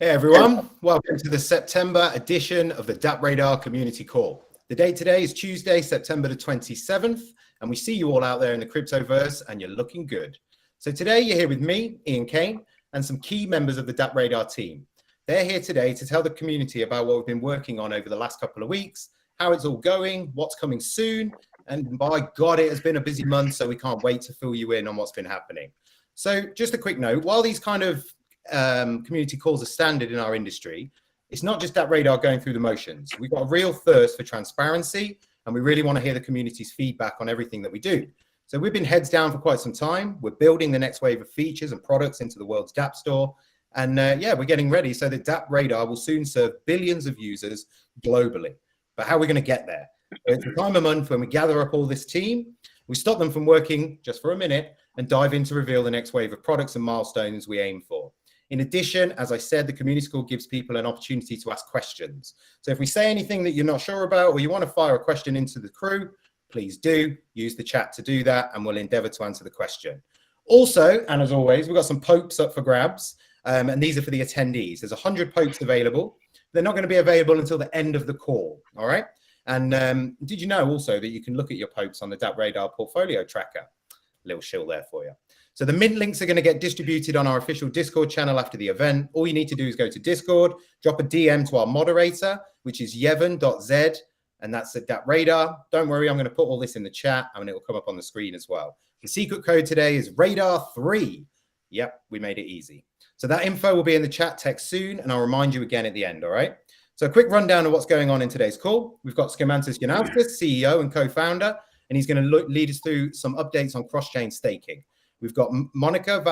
Hey everyone, welcome to the September edition of the DappRadar Community Call. The date today is Tuesday, September the 27th, and we see you all out there in the cryptoverse and you're looking good. So today you're here with me, Ian Kane, and some key members of the DappRadar team. They're here today to tell the community about what we've been working on over the last couple of weeks, how it's all going, what's coming soon, and by God, it has been a busy month, so we can't wait to fill you in on what's been happening. So just a quick note, while these kind of community calls are standard in our industry, it's not just DappRadar going through the motions. We've got a real thirst for transparency, and we really want to hear the community's feedback on everything that we do. So we've been heads down for quite some time. We're building the next wave of features and products into the world's Dapp Store. And yeah, we're getting ready so that DappRadar will soon serve billions of users globally. But how are we going to get there? It's the time of month when we gather up all this team, we stop them from working just for a minute and dive in to reveal the next wave of products and milestones we aim for. In addition, as I said, the community call gives people an opportunity to ask questions. So if we say anything that you're not sure about or you want to fire a question into the crew, please do use the chat to do that and we'll endeavor to answer the question. Also, and as always, we've got some popes up for grabs, and these are for the attendees. There's 100 popes available. They're not going to be available until the end of the call, all right? And did you know also that you can look at your popes on the DappRadar portfolio tracker? Little shill there for you. So the mint links are going to get distributed on our official Discord channel after the event. All you need to do is go to Discord, drop a DM to our moderator, which is yevon.z, and that's at DappRadar. Don't worry, I'm going to put all this in the chat, and it will come up on the screen as well. The secret code today is Radar3. Yep, we made it easy. So that info will be in the chat text soon, and I'll remind you again at the end, all right? So a quick rundown of what's going on in today's call. We've got Skirmantas, CEO and co-founder, and he's going to lead us through some updates on cross-chain staking. We've got Monika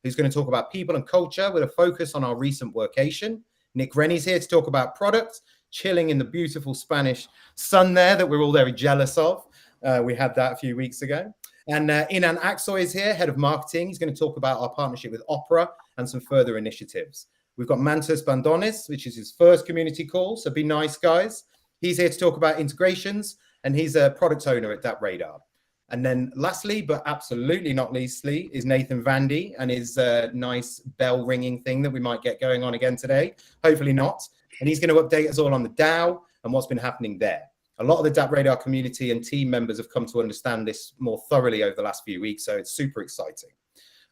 who's going to talk about people and culture with a focus on our recent workation. Nick Rennie's here to talk about products, chilling in the beautiful Spanish sun there that we're all very jealous of. We had that a few weeks ago. And Inan is here, head of marketing. He's going to talk about our partnership with Opera and some further initiatives. We've got Mantas Bandones, which is his first community call, so be nice, guys. He's here to talk about integrations, and he's a product owner at DappRadar. And then lastly, but absolutely not leastly, is Nathan Vandy and his nice bell ringing thing that we might get going on again today. Hopefully not. And he's going to update us all on the DAO and what's been happening there. A lot of the DappRadar community and team members have come to understand this more thoroughly over the last few weeks, so it's super exciting.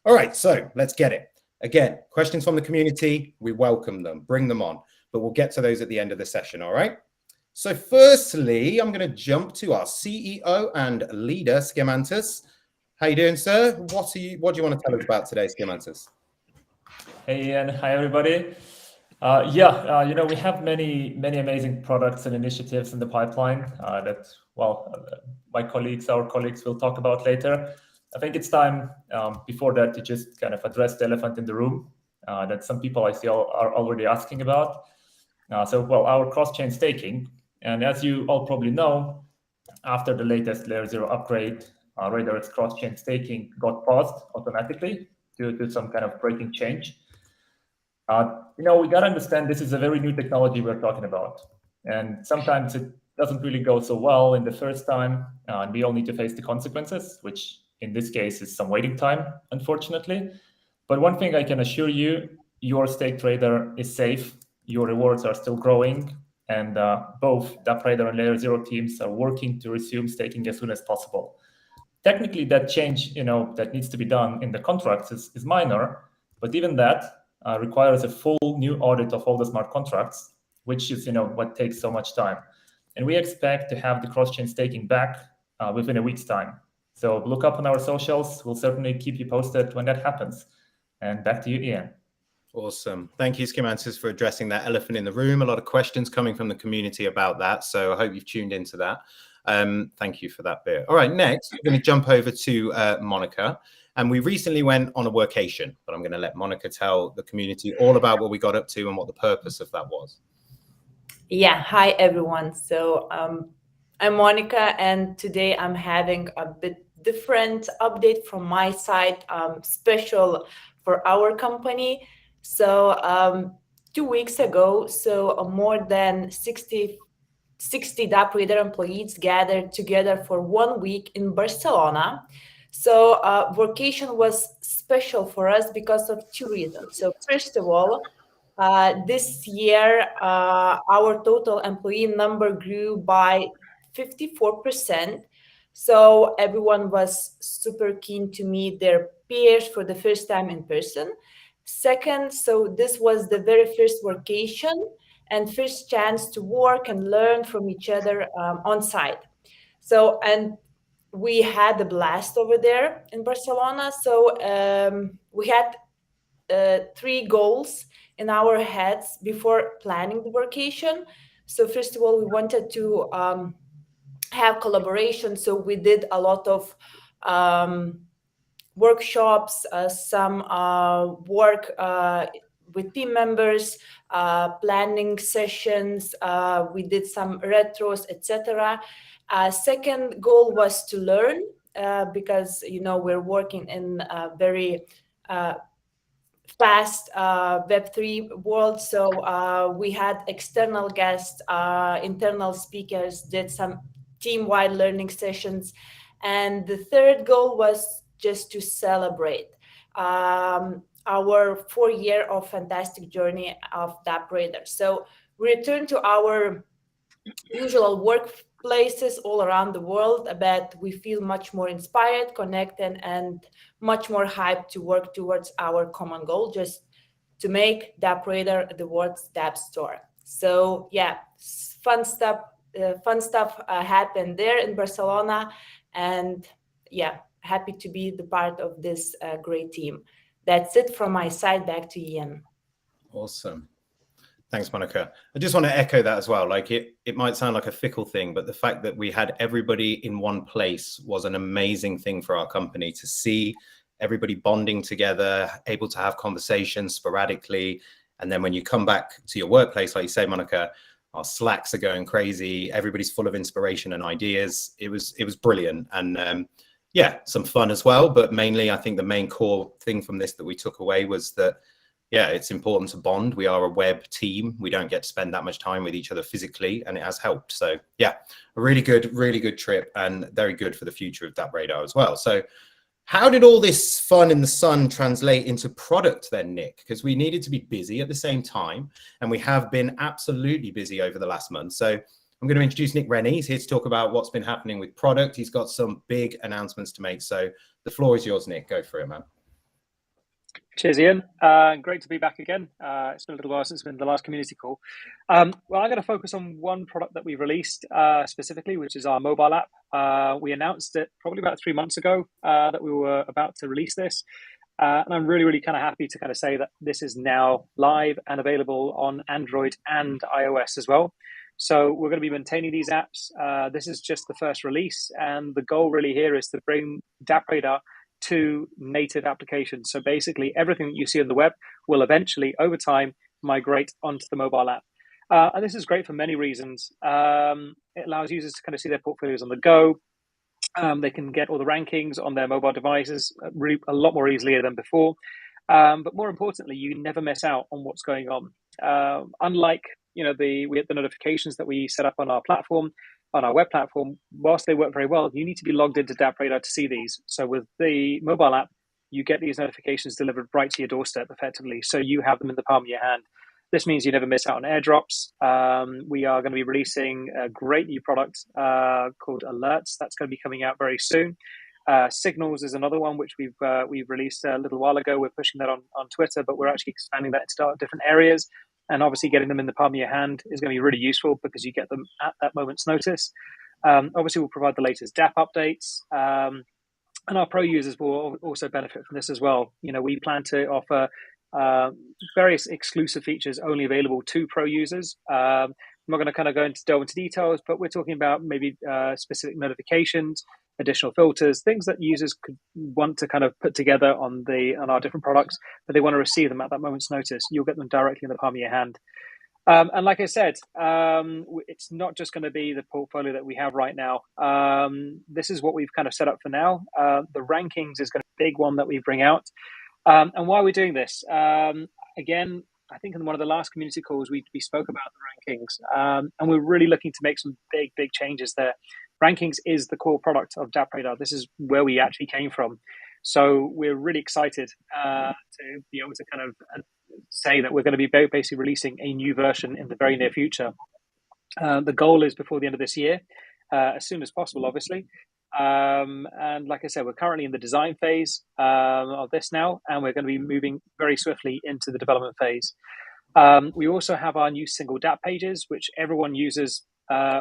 All right, so let's get it. Again, questions from the community, we welcome them, bring them on, but we'll get to those at the end of the session, all right? So firstly, I'm going to jump to our CEO and leader, Skirmantas. How you doing, sir? What do you want to tell us about today, Skirmantas? Hey, Ian. Hi, everybody. We have many amazing products and initiatives in the pipeline that, our colleagues will talk about later. I think it's time before that to just kind of address the elephant in the room that some people I see are already asking about. Our cross-chain staking. And as you all probably know, after the latest Layer 0 upgrade, Radar's cross-chain staking got paused automatically due to some kind of breaking change. We got to understand this is a very new technology we're talking about. And sometimes it doesn't really go so well in the first time, and we all need to face the consequences, which in this case is some waiting time, unfortunately. But one thing I can assure you, your staked Radar is safe, your rewards are still growing, and both DappRadar and Layer 0 teams are working to resume staking as soon as possible. Technically, that change, that needs to be done in the contracts is minor, but even that requires a full new audit of all the smart contracts, which is, what takes so much time. And we expect to have the cross-chain staking back within a week's time. So look up on our socials. We'll certainly keep you posted when that happens. And back to you, Ian. Awesome. Thank you, Skirmantas, for addressing that elephant in the room. A lot of questions coming from the community about that. So I hope you've tuned into that. Thank you for that bit. All right, next, we're going to jump over to Monika. And we recently went on a workation, but I'm going to let Monika tell the community all about what we got up to and what the purpose of that was. Yeah, hi, everyone. So I'm Monika, and today I'm having a bit different update from my side, special for our company. So 2 weeks ago, more than 60 DappRadar employees gathered together for 1 week in Barcelona. So workation was special for us because of two reasons. So first of all, This year, our total employee number grew by 54%. So everyone was super keen to meet their peers for the first time in person. Second, so this was the very first workation and first chance to work and learn from each other on site. So, and we had a blast over there in Barcelona. So we had 3 goals in our heads before planning the vacation. So first of all, we wanted to have collaboration. So we did a lot of workshops, some work with team members, planning sessions. We did some retros, etc. Second goal was to learn because we're working in a very fast Web3 world. So we had external guests, internal speakers, did some team-wide learning sessions. And the third goal was just to celebrate our 4 year of fantastic journey of DappRadar. So we returned to our usual workplaces all around the world, but we feel much more inspired, connected, and much more hyped to work towards our common goal, just to make DappRadar the world's Dapp Store. So yeah, fun stuff happened there in Barcelona, and yeah, happy to be the part of this great team. That's it from my side. Back to Ian. Awesome. Thanks, Monika. I just want to echo that as well. Like it might sound like a fickle thing, but the fact that we had everybody in one place was an amazing thing for our company to see everybody bonding together, able to have conversations sporadically. And then when you come back to your workplace, like you say, Monika, our Slacks are going crazy. Everybody's full of inspiration and ideas. It was brilliant. And yeah, some fun as well. But mainly, I think the main core thing from this that we took away was that, yeah, it's important to bond. We are a web team. We don't get to spend that much time with each other physically, and it has helped. So yeah, a really good trip, and very good for the future of DappRadar as well. So how did all this fun in the sun translate into product then, Nick? Because we needed to be busy at the same time, and we have been absolutely busy over the last month. So I'm going to introduce Nick Rennie. He's here to talk about what's been happening with product. He's got some big announcements to make. So the floor is yours, Nick. Go for it, man. Cheers, Ian. Great to be back again. It's been a little while since it's been the last community call. Well, I'm going to focus on one product that we released specifically, which is our mobile app. We announced it probably about 3 months ago that we were about to release this. And I'm really kind of happy to kind of say that this is now live and available on Android and iOS as well. So we're going to be maintaining these apps. This is just the first release. And the goal really here is to bring DappRadar to native applications. So basically everything that you see on the web will eventually, over time, migrate onto the mobile app. And this is great for many reasons. It allows users to kind of see their portfolios on the go. They can get all the rankings on their mobile devices a lot more easily than before. But more importantly, you never miss out on what's going on. Unlike the notifications that we set up on our platform, on our web platform, whilst they work very well, you need to be logged into DappRadar to see these. So with the mobile app, you get these notifications delivered right to your doorstep effectively. So you have them in the palm of your hand. This means you never miss out on airdrops. We are going to be releasing a great new product called Alerts. That's going to be coming out very soon. Signals is another one which we've released a little while ago. We're pushing that on Twitter, but we're actually expanding that into different areas. And obviously getting them in the palm of your hand is going to be really useful because you get them at that moment's notice. Obviously, we'll provide the latest Dapp updates. And our pro users will also benefit from this as well. We plan to offer various exclusive features only available to pro users. I'm not going to kind of delve into details, but we're talking about maybe specific notifications, additional filters, things that users could want to kind of put together on our different products, but they want to receive them at that moment's notice. You'll get them directly in the palm of your hand. And like I said, it's not just going to be the portfolio that we have right now. This is what we've kind of set up for now. The rankings is going to be a big one that we bring out. And why are we doing this? Again, I think in one of the last community calls, we spoke about the rankings, and we're really looking to make some big changes there. Rankings is the core product of DappRadar. This is where we actually came from. So we're really excited to be able to kind of say that we're going to be basically releasing a new version in the very near future. The goal is before the end of this year, as soon as possible, obviously. And like I said, we're currently in the design phase of this now, and we're going to be moving very swiftly into the development phase. We also have our new single Dapp pages, which everyone uses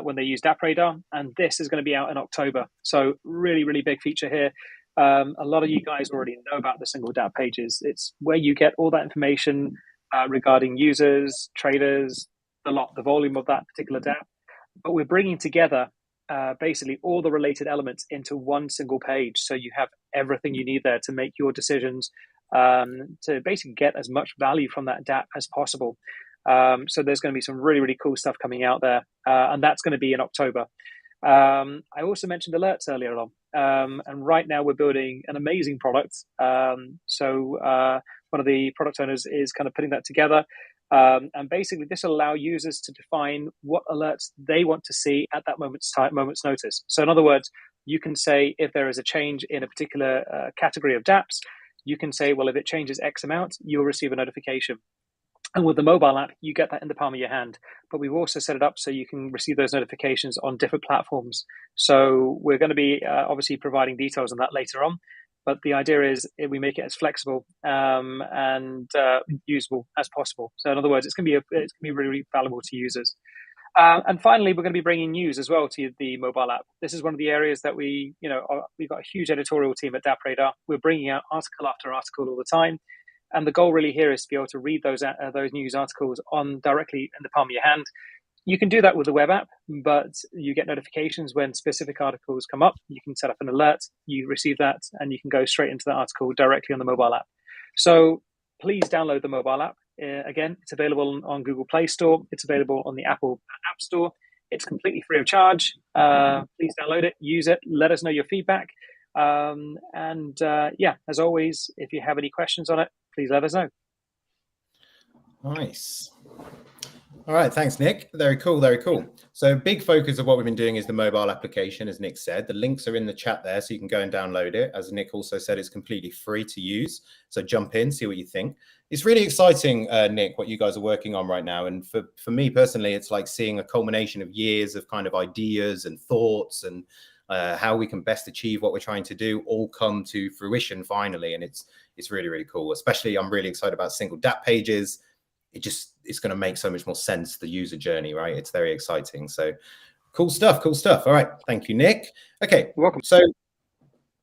when they use DappRadar, and this is going to be out in October. So really, really big feature here. A lot of you guys already know about the single Dapp pages. It's where you get all that information regarding users, traders, the volume of that particular Dapp. But we're bringing together basically all the related elements into one single page. So you have everything you need there to make your decisions, to basically get as much value from that Dapp as possible. So there's going to be some really, really cool stuff coming out there. And that's going to be in October. I also mentioned alerts earlier on. And right now we're building an amazing product. So one of the product owners is kind of putting that together. And basically this will allow users to define what alerts they want to see at that moment's notice. So in other words, you can say if there is a change in a particular category of Dapps, you can say, well, if it changes X amount, you'll receive a notification. And with the mobile app, you get that in the palm of your hand. But we've also set it up so you can receive those notifications on different platforms. So we're going to be obviously providing details on that later on. But the idea is we make it as flexible and usable as possible. So in other words, it's going to be really, really valuable to users. And finally, we're going to be bringing news as well to the mobile app. This is one of the areas that we've got a huge editorial team at DappRadar. We're bringing out article after article all the time. And the goal really here is to be able to read those news articles directly in the palm of your hand. You can do that with the web app, but you get notifications when specific articles come up. You can set up an alert, you receive that, and you can go straight into that article directly on the mobile app. So please download the mobile app. Again, it's available on Google Play Store. It's available on the Apple App Store. It's completely free of charge. Please download it, use it, let us know your feedback. As always, if you have any questions on it, please let us know. Nice. All right, thanks, Nick. Very cool, very cool. So big focus of what we've been doing is the mobile application, as Nick said. The links are in the chat there, so you can go and download it. As Nick also said, it's completely free to use. So jump in, see what you think. It's really exciting, Nick, what you guys are working on right now. And for me personally, it's like seeing a culmination of years of kind of ideas and thoughts and how we can best achieve what we're trying to do all come to fruition finally. And it's really, really cool. Especially, I'm really excited about single Dapp pages. It's going to make so much more sense, the user journey, right? It's very exciting. So cool stuff, cool stuff. All right. Thank you, Nick. Okay. You're welcome. So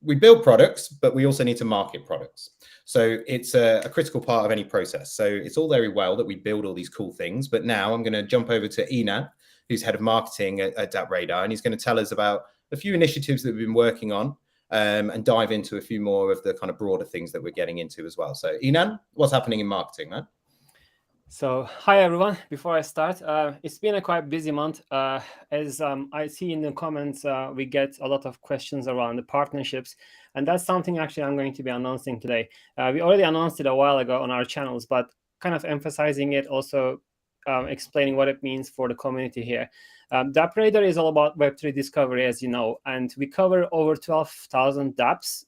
we build products, but we also need to market products. So it's a critical part of any process. So it's all very well that we build all these cool things, but now I'm going to jump over to Inan, who's head of marketing at DappRadar, and he's going to tell us about a few initiatives that we've been working on and dive into a few more of the kind of broader things that we're getting into as well. So Inan, what's happening in marketing, man? So hi everyone. Before I start, it's been a quite busy month. As I see in the comments, we get a lot of questions around the partnerships, and that's something actually I'm going to be announcing today. We already announced it a while ago on our channels, but kind of emphasizing it, also explaining what it means for the community here. DappRadar is all about Web3 discovery, as you know, and we cover over 12,000 Dapps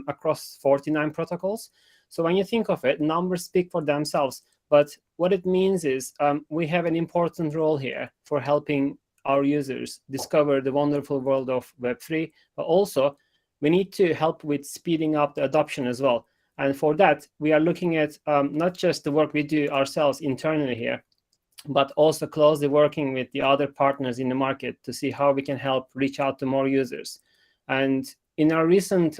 across 49 protocols. So when you think of it, numbers speak for themselves. But what it means is we have an important role here for helping our users discover the wonderful world of Web3, but also we need to help with speeding up the adoption as well. And for that, we are looking at not just the work we do ourselves internally here, but also closely working with the other partners in the market to see how we can help reach out to more users. And in our recent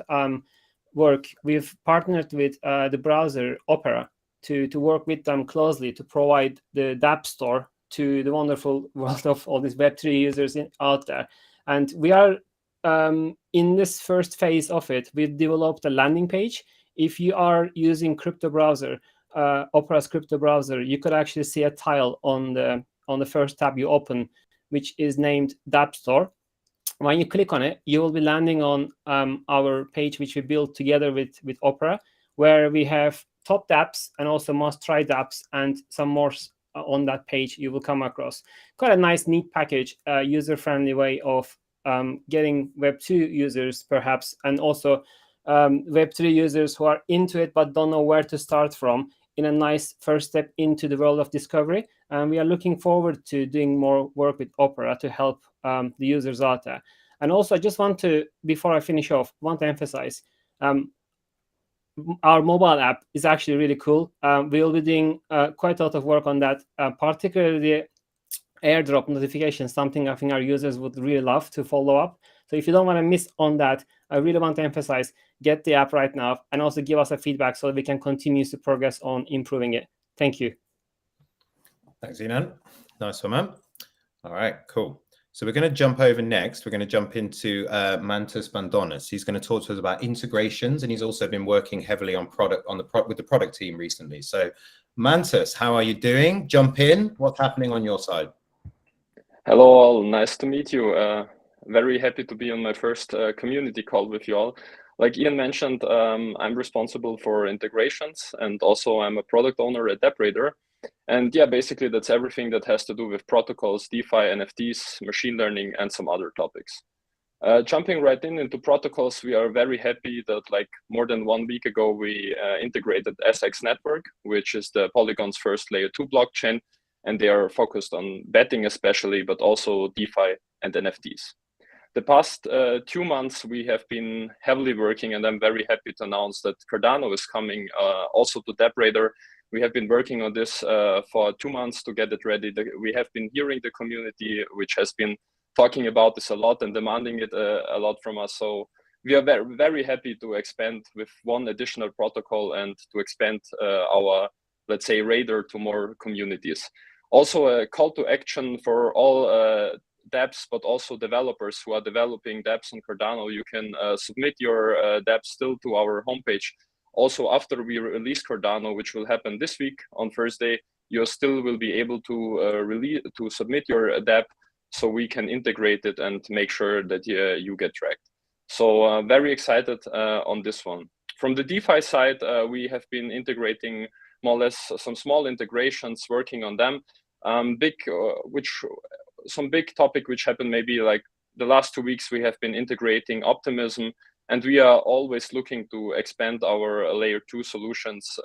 work, we've partnered with the browser Opera to work with them closely to provide the Dapp Store to the wonderful world of all these Web3 users out there. And we are in this first phase of it, we've developed a landing page. If you are using crypto browser, Opera's crypto browser, you could actually see a tile on the first tab you open, which is named Dapp Store. When you click on it, you will be landing on our page, which we built together with Opera, where we have top Dapps and also must-try Dapps and some more on that page you will come across. Quite a nice, neat package, user-friendly way of getting Web2 users, perhaps, and also Web3 users who are into it but don't know where to start from in a nice first step into the world of discovery. And we are looking forward to doing more work with Opera to help the users out there. And also, I just want to, before I finish off, want to emphasize our mobile app is actually really cool. We'll be doing quite a lot of work on that, particularly airdrop notifications, something I think our users would really love to follow up. So if you don't want to miss on that, I really want to emphasize, get the app right now and also give us a feedback so that we can continue to progress on improving it. Thank you. Thanks, Inan. Nice one, man. All right, cool. So we're going to jump over next. We're going to jump into Mantas Bandonas. He's going to talk to us about integrations, and he's also been working heavily on with the product team recently. So Mantas, how are you doing? Jump in. What's happening on your side? Hello all, nice to meet you. Very happy to be on my first community call with you all. Like Ian mentioned, I'm responsible for integrations, and also I'm a product owner at DappRadar. And yeah, basically that's everything that has to do with protocols, DeFi, NFTs, machine learning, and some other topics. Jumping right into protocols, we are very happy that like more than 1 week ago, we integrated SX Network, which is the Polygon's first layer 2 blockchain. And they are focused on betting especially, but also DeFi and NFTs. The past 2 months, we have been heavily working, and I'm very happy to announce that Cardano is coming also to DappRadar. We have been working on this for 2 months to get it ready. We have been hearing the community, which has been talking about this a lot and demanding it a lot from us. So we are very, very happy to expand with one additional protocol and to expand our, let's say, radar to more communities. Also a call to action for all Dapps, but also developers who are developing Dapps on Cardano. You can submit your Dapps still to our homepage. Also, after we release Cardano, which will happen this week on Thursday, you still will be able to submit your Dapp, so we can integrate it and make sure that you get tracked. So very excited on this one. From the DeFi side, we have been integrating more or less some small integrations, working on them. Some big topic which happened maybe like the last 2 weeks, we have been integrating Optimism, and we are always looking to expand our layer 2 solutions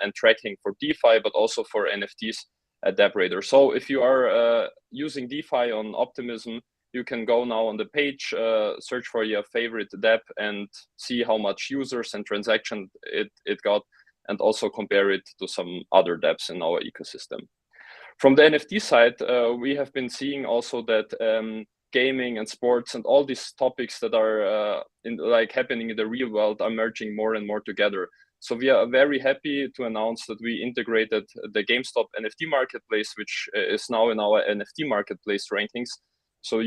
and tracking for DeFi, but also for NFTs at DappRadar. So if you are using DeFi on Optimism, you can go now on the page, search for your favorite Dapp and see how much users and transaction it got, and also compare it to some other Dapps in our ecosystem. From the NFT side, we have been seeing also that gaming and sports and all these topics that are happening in the real world are merging more and more together. So we are very happy to announce that we integrated the GameStop NFT marketplace, which is now in our NFT marketplace rankings. So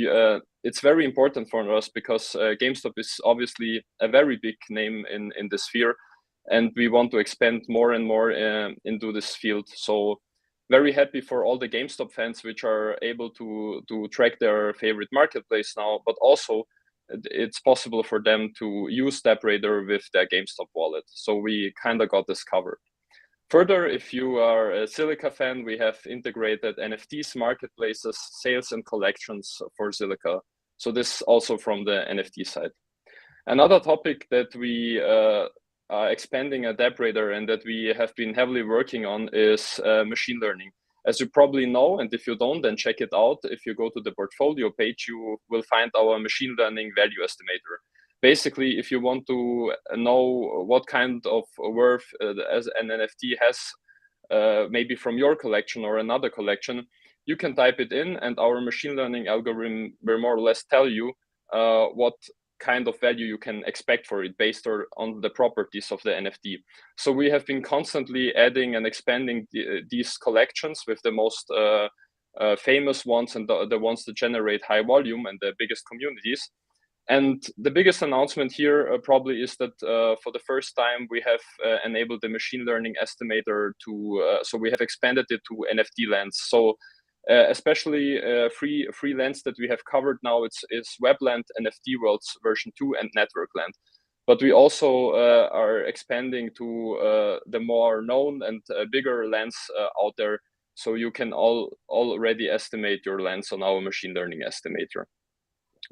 it's very important for us because GameStop is obviously a very big name in the sphere, and we want to expand more and more into this field. So very happy for all the GameStop fans which are able to track their favorite marketplace now, but also it's possible for them to use DappRadar with their GameStop wallet. So we kind of got this covered. Further, if you are a Silica fan, we have integrated NFTs, marketplaces, sales, and collections for Silica. So this also from the NFT side. Another topic that we are expanding at DappRadar and that we have been heavily working on is machine learning. As you probably know, and if you don't, then check it out. If you go to the portfolio page, you will find our machine learning value estimator. Basically, if you want to know what kind of worth as an NFT has, maybe from your collection or another collection, you can type it in, and our machine learning algorithm will more or less tell you what kind of value you can expect for it based on the properties of the NFT. So we have been constantly adding and expanding these collections with the most famous ones and the ones that generate high volume and the biggest communities. And the biggest announcement here probably is that for the first time we have enabled the machine learning estimator to, so we have expanded it to NFT lands. So especially free lands that we have covered now, it's Webland, NFT Worlds version 2, and Network Land. But we also are expanding to the more known and bigger lands out there. So you can already estimate your lands on our machine learning estimator.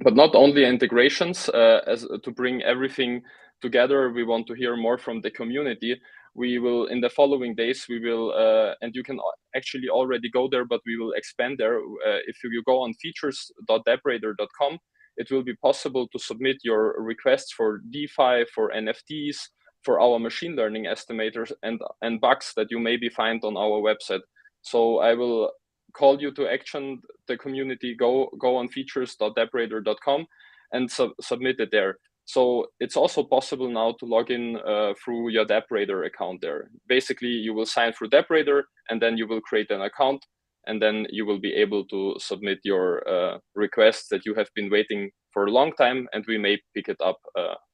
But not only integrations, as to bring everything together, we want to hear more from the community. We will, in the following days, we will, and you can actually already go there, but we will expand there. If you go on features.DappRadar.com, it will be possible to submit your requests for DeFi, for NFTs, for our machine learning estimators, and bugs that you maybe find on our website. So I will call you to action, the community. Go on features.DappRadar.com and submit it there. So it's also possible now to log in through your DappRadar account there. Basically, you will sign through DappRadar, and then you will create an account, and then you will be able to submit your requests that you have been waiting for a long time, and we may pick it up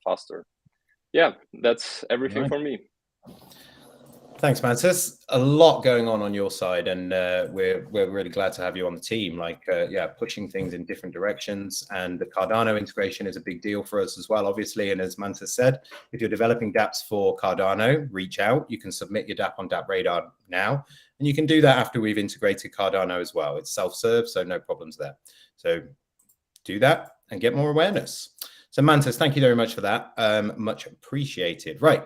faster. Yeah, that's everything for me. Thanks, Mantas. A lot going on your side, and we're really glad to have you on the team. Like, yeah, pushing things in different directions, and the Cardano integration is a big deal for us as well, obviously. And as Mantas said, if you're developing dApps for Cardano, reach out. You can submit your dApp on DappRadar now, and you can do that after we've integrated Cardano as well. It's self-serve, so no problems there. So do that and get more awareness. So Mantas, thank you very much for that. Much appreciated. Right.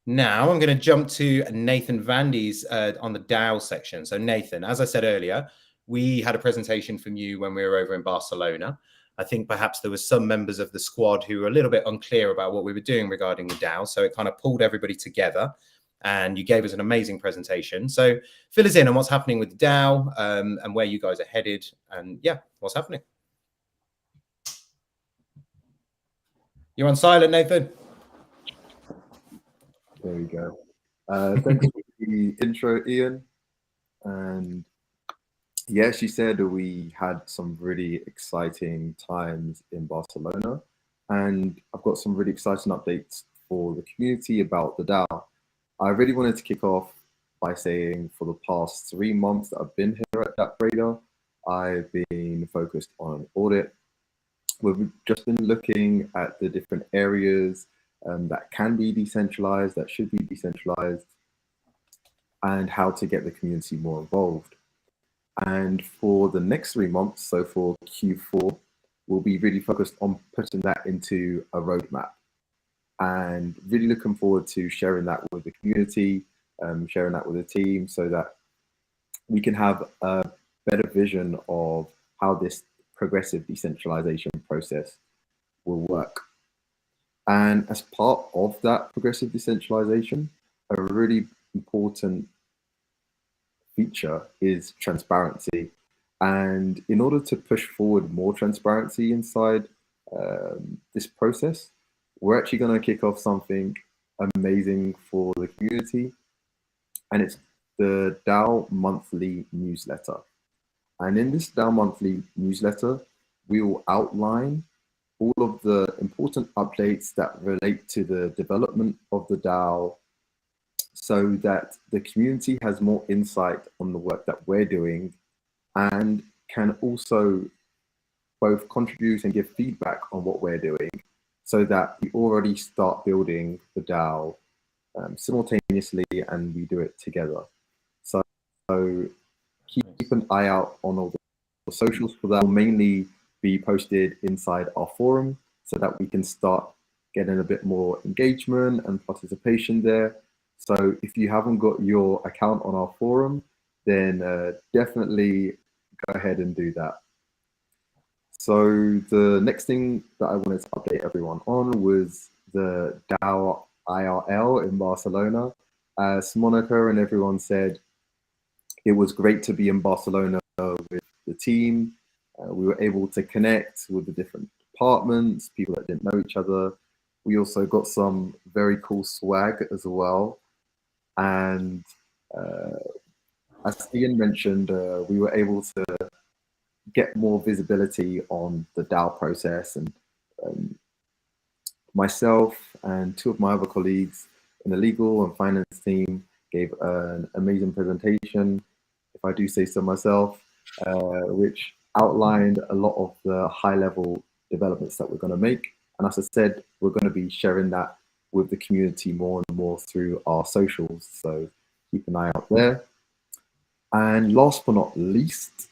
Now I'm going to jump to Nathan Vandy's on the DAO section. So Nathan, as I said earlier, we had a presentation from you when we were over in Barcelona. I think perhaps there was some members of the squad who were a little bit unclear about what we were doing regarding the DAO. So it kind of pulled everybody together, and you gave us an amazing presentation. So fill us in on what's happening with the DAO and where you guys are headed, and yeah, what's happening. You're on silent, Nathan. There we go. Thanks for the intro, Ian. And yeah, she said we had some really exciting times in Barcelona, and I've got some really exciting updates for the community about the DAO. I really wanted to kick off by saying for the past 3 months that I've been here at DappRadar, I've been focused on an audit. We've just been looking at the different areas that can be decentralized, that should be decentralized, and how to get the community more involved. And for the next 3 months, so for Q4, we'll be really focused on putting that into a roadmap, and really looking forward to sharing that with the community, sharing that with the team, so that we can have a better vision of how this progressive decentralization process will work. And as part of that progressive decentralization, a really important feature is transparency. And in order to push forward more transparency inside this process, we're actually going to kick off something amazing for the community, and it's the DAO monthly newsletter. And in this DAO monthly newsletter, we will outline all of the important updates that relate to the development of the DAO, so that the community has more insight on the work that we're doing and can also both contribute and give feedback on what we're doing, so that we already start building the DAO simultaneously and we do it together. So keep an eye out on all the socials for that. Will mainly be posted inside our forum, so that we can start getting a bit more engagement and participation there. So if you haven't got your account on our forum, then definitely go ahead and do that. So the next thing that I wanted to update everyone on was the DAO IRL in Barcelona. As Monika and everyone said, it was great to be in Barcelona with the team. We were able to connect with the different departments, people that didn't know each other. We also got some very cool swag as well. And as Ian mentioned, we were able to get more visibility on the DAO process, and myself and 2 of my other colleagues in the legal and finance team gave an amazing presentation, if I do say so myself, which outlined a lot of the high-level developments that we're going to make. And as I said, we're going to be sharing that with the community more and more through our socials, so keep an eye out there. And last but not least,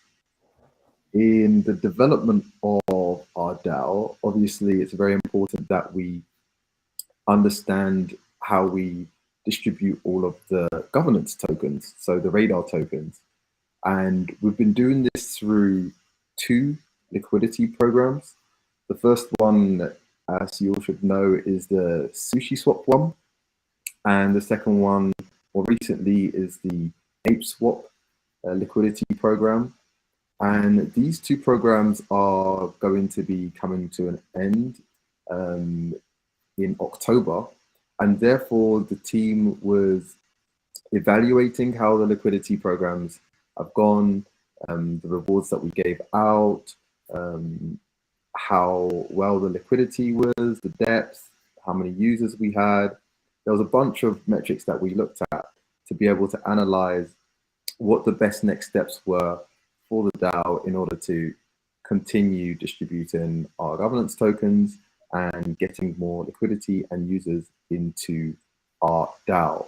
in the development of of our DAO, obviously it's very important that we understand how we distribute all of the governance tokens, so the Radar tokens. And we've been doing this through 2 liquidity programs. The first one, as you all should know, is the Sushi Swap one. And the second one, more recently, is the Ape Swap liquidity program. And these 2 programs are going to be coming to an end in October. And therefore, the team was evaluating how the liquidity programs have gone, the rewards that we gave out, how well the liquidity was, the depth, how many users we had. There was a bunch of metrics that we looked at to be able to analyze what the best next steps were for the DAO in order to continue distributing our governance tokens and getting more liquidity and users into our DAO.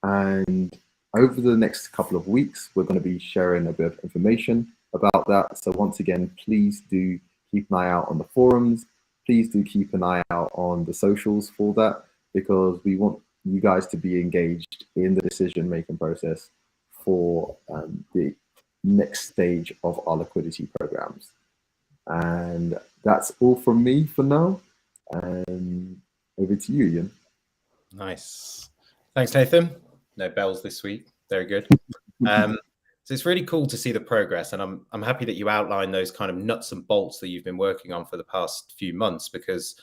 And over the next couple of weeks, we're going to be sharing a bit of information about that. So once again, please do keep an eye out on the forums. Please do keep an eye out on the socials for that, because we want you guys to be engaged in the decision-making process for the next stage of our liquidity programs. And that's all from me for now. And over to you, Ian. Nice. Thanks, Nathan. No bells this week. Very good. So it's really cool to see the progress, and I'm happy that you outlined those kind of nuts and bolts that you've been working on for the past few months, because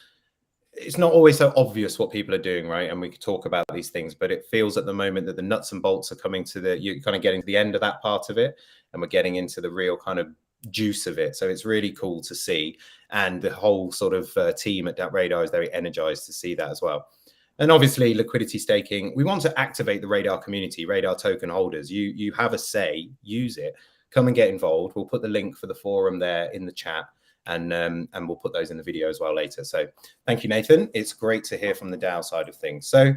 it's not always so obvious what people are doing, right? And we could talk about these things, but it feels at the moment that the nuts and bolts are coming to you're kind of getting to the end of that part of it, and we're getting into the real kind of juice of it. So it's really cool to see, and the whole sort of team at DappRadar is very energized to see that as well. And obviously, liquidity staking, we want to activate the Radar community, Radar token holders. You have a say, use it, come and get involved. We'll put the link for the forum there in the chat, and we'll put those in the video as well later. So thank you, Nathan. It's great to hear from the DAO side of things. So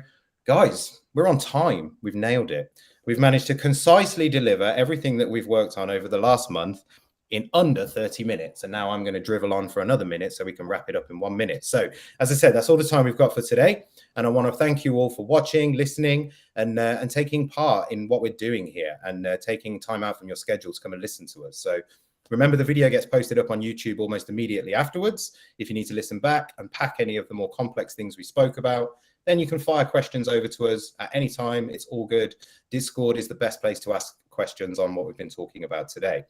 guys, we're on time. We've nailed it. We've managed to concisely deliver everything that we've worked on over the last month in under 30 minutes. And now I'm going to drivel on for another minute so we can wrap it up in 1 minute. So as I said, that's all the time we've got for today. And I want to thank you all for watching, listening, and taking part in what we're doing here, and taking time out from your schedule to come and listen to us. So remember, the video gets posted up on YouTube almost immediately afterwards. If you need to listen back and pack any of the more complex things we spoke about, then you can fire questions over to us at any time. It's all good. Discord is the best place to ask questions on what we've been talking about today.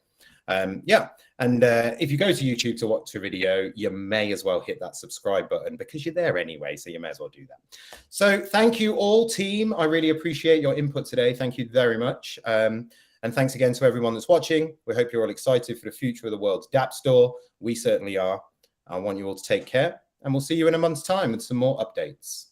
If you go to YouTube to watch a video, you may as well hit that subscribe button, because you're there anyway, so you may as well do that. So thank you all, team. I really appreciate your input today. Thank you very much. And thanks again to everyone that's watching. We hope you're all excited for the future of the world's Dapp Store. We certainly are. I want you all to take care, and we'll see you in a month's time with some more updates.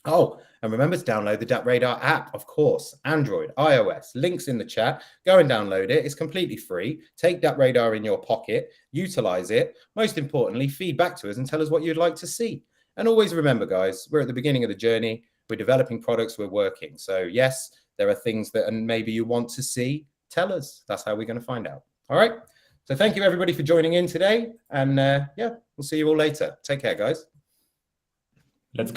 Oh, and remember to download the DappRadar app, of course. Android, iOS, links in the chat. Go and download it. It's completely free. Take DappRadar in your pocket, utilize it. Most importantly, feed back to us and tell us what you'd like to see. And always remember, guys, we're at the beginning of the journey. We're developing products, we're working. So yes, there are things that maybe you want to see. Tell us. That's how we're going to find out. All right. So thank you, everybody, for joining in today. And we'll see you all later. Take care, guys. Let's go.